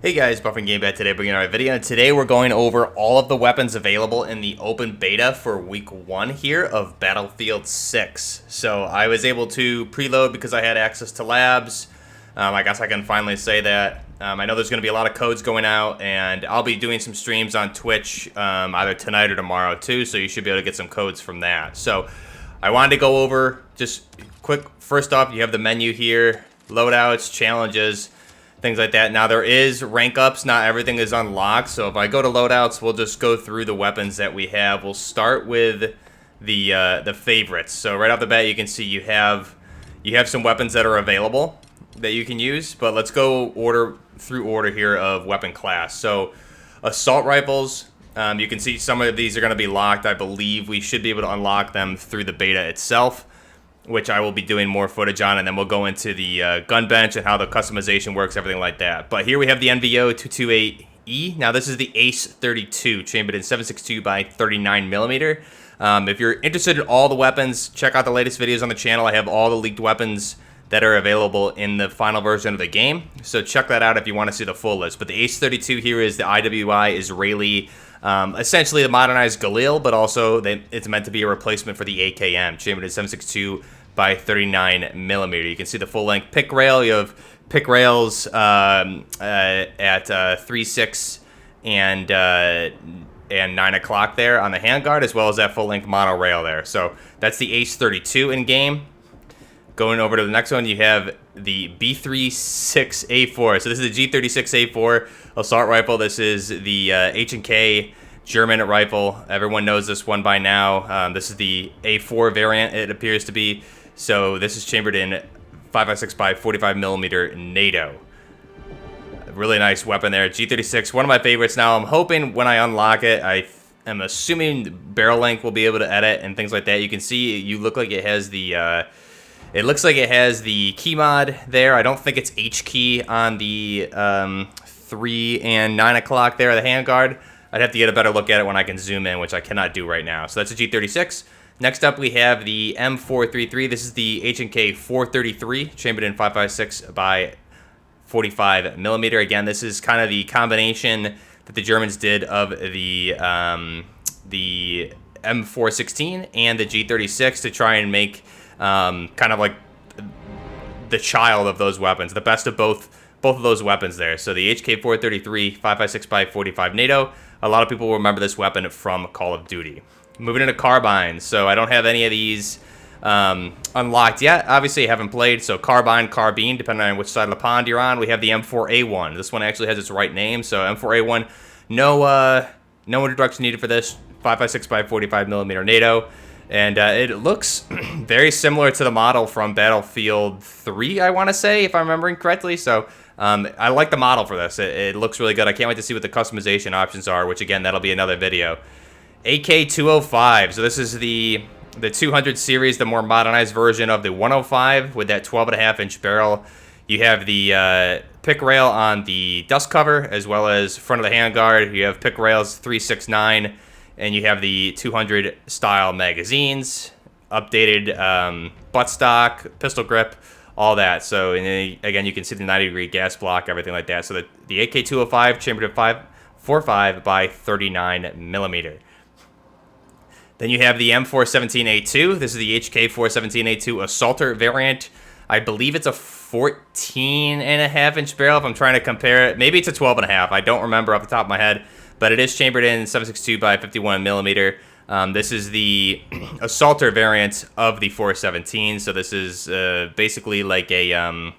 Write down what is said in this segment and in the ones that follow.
Hey guys, Buffing Game Bat today, bringing our video, and today we're going over all of the weapons available in the open beta for week 1 here of Battlefield 6. So I was able to preload because I had access to labs. I guess I can finally say that. I know there's going to be a lot of codes going out, and I'll be doing some streams on Twitch either tonight or tomorrow too, so you should be able to get some codes from that. So I wanted to go over just quick. First off, you have the menu here, loadouts, challenges, things like that. Now there is rank ups, not everything is unlocked, so if I go to loadouts, we'll just go through the weapons that we have. We'll start with the favorites. So right off the bat, you can see you have some weapons that are available that you can use, but let's go order here of weapon class. So assault rifles, you can see some of these are going to be locked. I believe we should be able to unlock them through the beta itself, which I will be doing more footage on, and then we'll go into the gun bench and how the customization works, everything like that. But here we have the NVO 228E. Now this is the Ace 32, chambered in 7.62 by 39 millimeter. If you're interested in all the weapons, check out the latest videos on the channel. I have all the leaked weapons that are available in the final version of the game, so check that out if you want to see the full list. But the Ace 32 here is the IWI Israeli, essentially the modernized Galil, but also it's meant to be a replacement for the AKM, chambered in 7.62 by 39 millimeter. You can see the full length pick rail. You have pick rails at 3.6 and 9 o'clock there on the handguard, as well as that full length mono rail there. So that's the Ace 32 in game. Going over to the next one, you have the B36A4. So this is the G36A4 assault rifle. This is the H&K German rifle. Everyone knows this one by now. This is the A4 variant, it appears to be. So this is chambered in 5.56 by 45 millimeter NATO. Really nice weapon there. G36, one of my favorites. Now I'm hoping when I unlock it, I am assuming barrel length will be able to edit and things like that. You can see you look like it has the it looks like it has the key mod there. I don't think it's H key on the 3 and 9 o'clock there, the handguard. I'd have to get a better look at it when I can zoom in, which I cannot do right now. So that's a G36. Next up, we have the M433. This is the H&K 433, chambered in 5.56 by 45 millimeter. Again, this is kind of the combination that the Germans did of the M416 and the G36 to try and make kind of like the child of those weapons, the best of both of those weapons there. So the HK433 5.56 by 45 NATO. A lot of people will remember this weapon from Call of Duty. Moving into carbines. So I don't have any of these unlocked yet. Obviously, I haven't played. So carbine, carbine, depending on which side of the pond you're on. We have the M4A1. This one actually has its right name. So M4A1, no introduction needed for this. 5.56 by 45 millimeter NATO. And it looks very similar to the model from Battlefield 3, I want to say, if I'm remembering correctly. So I like the model for this. It looks really good. I can't wait to see what the customization options are, which, again, that'll be another video. AK-205. So this is the 200 series, the more modernized version of the 105 with that 12.5-inch barrel. You have the pick rail on the dust cover as well as front of the handguard. You have pick rails 369. And you have the 200 style magazines, updated buttstock, pistol grip, all that. So again, you can see the 90-degree gas block, everything like that. So the AK-205 chambered at 5.45 by 39 millimeter. Then you have the M417A2. This is the HK417A2 Assaulter variant. I believe it's a 14.5-inch barrel if I'm trying to compare it. Maybe it's a 12.5. I don't remember off the top of my head. But it is chambered in 7.62 by 51 millimeter. This is the assaulter variant of the 417. So this is basically like a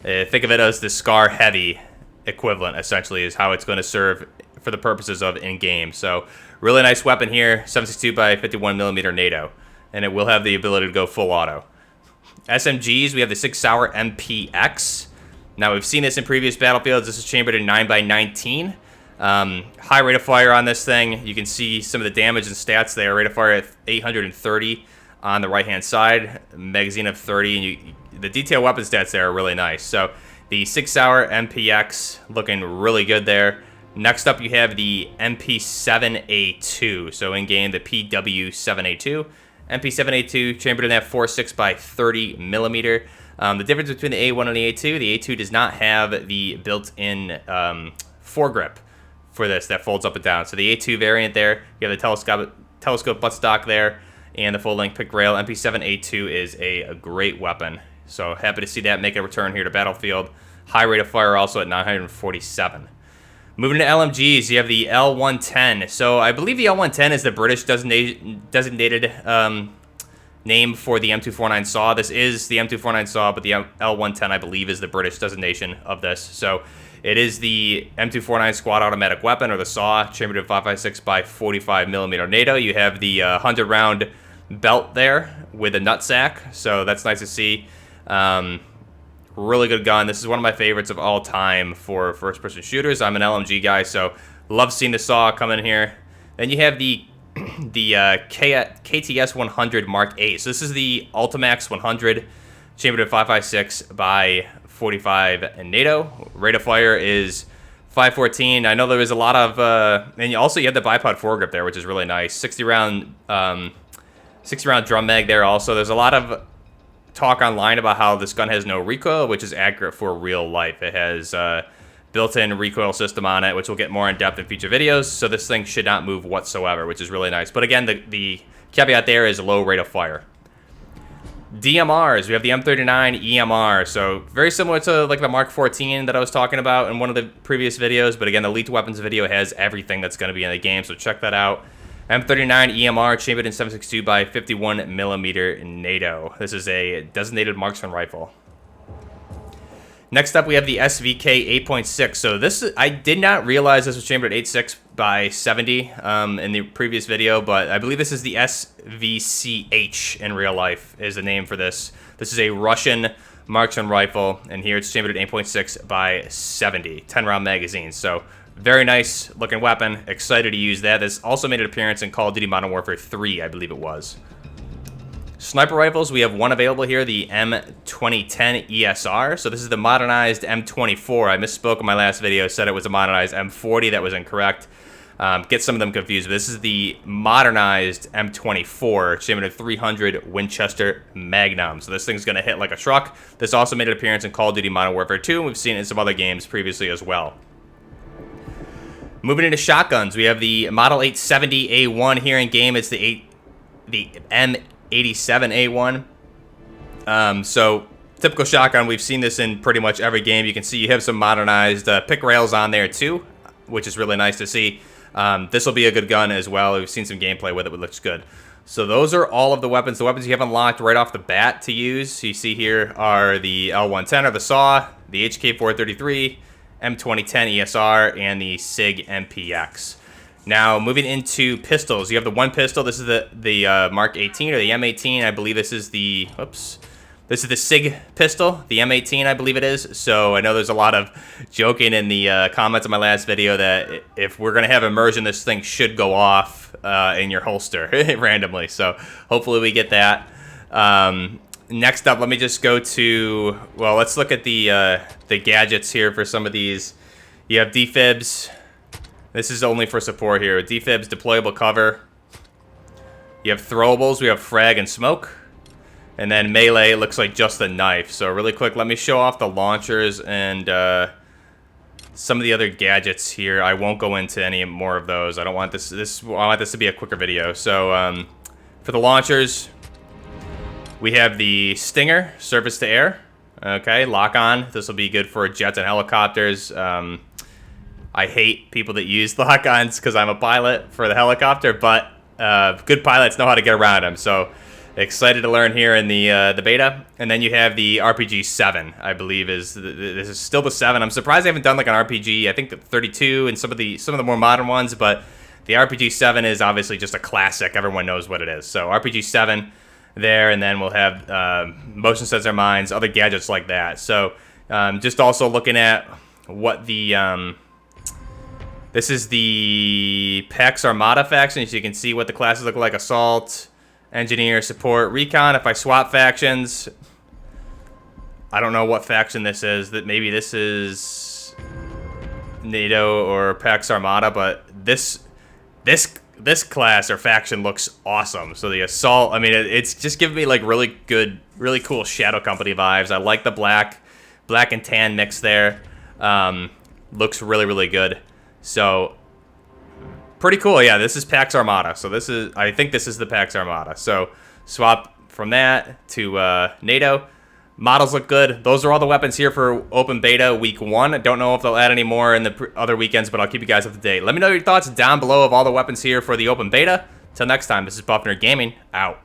think of it as the Scar Heavy equivalent. Essentially, is how it's going to serve for the purposes of in-game. So really nice weapon here, 7.62 by 51 millimeter NATO, and it will have the ability to go full auto. SMGs, we have the Sig Sauer MPX. Now we've seen this in previous battlefields. This is chambered in 9 by 19. High rate of fire on this thing. You can see some of the damage and stats there. Rate of fire at 830 on the right-hand side. Magazine of 30. And the detail weapon stats there are really nice. So the Sig Sauer MPX looking really good there. Next up, you have the MP7A2. So in-game, the PW7A2. MP7A2 chambered in that 4.6 by 30 millimeter. The difference between the A1 and the A2 does not have the built-in foregrip for this that folds up and down. So the A2 variant there, you have the telescope buttstock there, and the full-length pick rail. MP7A2 is a great weapon. So happy to see that make a return here to Battlefield. High rate of fire also at 947. Moving to LMGs, you have the L110. So I believe the L110 is the British designated name for the M249 SAW. This is the M249 SAW, but the L110, I believe, is the British designation of this. So it is the M249 squad automatic weapon, or the SAW, chambered in 5.56 by 45 millimeter NATO. You have the 100-round belt there with a nutsack, so that's nice to see. Really good gun. This is one of my favorites of all time for first-person shooters. I'm an LMG guy, so love seeing the SAW come in here. Then you have the KTS 100 Mark 8. So this is the Ultimax 100, chambered at 5.56 by 45 in NATO. Rate of fire is 514. I know there was a lot of, and also you have the bipod foregrip there, which is really nice. 60 round drum mag there. Also, there's a lot of talk online about how this gun has no recoil, which is accurate for real life. It has built-in recoil system on it, which we'll get more in depth in future videos. So this thing should not move whatsoever, which is really nice. But again, the caveat there is low rate of fire. DMRs, we have the M39 EMR. So very similar to like the Mark 14 that I was talking about in one of the previous videos. But again, the Lethal Weapons video has everything that's going to be in the game, so check that out. M39 EMR, chambered in 7.62 by 51 millimeter NATO. This is a designated marksman rifle. Next up, we have the SVK 8.6. So this, I did not realize this was chambered at 8.6 by 70 in the previous video, but I believe this is the SVCh in real life is the name for this. This is a Russian marksman rifle, and here it's chambered at 8.6 by 70, 10-round magazine. So very nice looking weapon. Excited to use that. This also made an appearance in Call of Duty Modern Warfare 3, I believe it was. Sniper rifles, we have one available here, the M2010 ESR. So this is the modernized M24. I misspoke in my last video, said it was a modernized M40. That was incorrect. Get some of them confused. But this is the modernized M24, chambered at 300 Winchester Magnum. So this thing's going to hit like a truck. This also made an appearance in Call of Duty Modern Warfare 2, and we've seen it in some other games previously as well. Moving into shotguns, we have the Model 870A1 here in game. It's the M87A1. So typical shotgun. We've seen this in pretty much every game. You can see you have some modernized pick rails on there too, which is really nice to see. This will be a good gun as well. We've seen some gameplay with it, which looks good. So those are all of the weapons. The weapons you have unlocked right off the bat to use. You see here are the L110 or the SAW, the HK433, M2010 ESR, and the SIG MPX. Now, moving into pistols, you have the one pistol. This is the Mark 18 or the M18. I believe this is the, this is the SIG pistol, the M18, I believe it is. So I know there's a lot of joking in the comments of my last video that if we're going to have immersion, this thing should go off in your holster randomly. So hopefully we get that. Next up, let me just go to, well, let's look at the gadgets here for some of these. You have defibs. This is only for support here. Defibs, deployable cover. You have throwables. We have frag and smoke. And then melee, it looks like just a knife. So really quick, let me show off the launchers and some of the other gadgets here. I won't go into any more of those. I don't want this. I want this to be a quicker video. So for the launchers, we have the Stinger, surface to air. Okay, lock on. This will be good for jets and helicopters. I hate people that use lock-ons because I'm a pilot for the helicopter, but good pilots know how to get around them. So excited to learn here in the beta. And then you have the RPG 7, I believe this is still the 7. I'm surprised they haven't done like an RPG. I think the 32 and some of the more modern ones, but the RPG 7 is obviously just a classic. Everyone knows what it is. So RPG 7 there, and then we'll have motion sensor mines, other gadgets like that. So just also looking at what the this is the Pax Armada faction, so you can see what the classes look like: Assault, Engineer, Support, Recon. If I swap factions, I don't know what faction this is. That maybe this is NATO or Pax Armada, but this class or faction looks awesome. So the Assault, I mean, it's just giving me like really good Really cool Shadow Company vibes. I like the black and tan mix there. Looks really, really good. So, pretty cool. Yeah, this is Pax Armada. So I think this is the Pax Armada. So, swap from that to NATO. Models look good. Those are all the weapons here for open beta week 1. I don't know if they'll add any more in the other weekends, but I'll keep you guys up to date. Let me know your thoughts down below of all the weapons here for the open beta. Till next time, this is Buffner Gaming, out.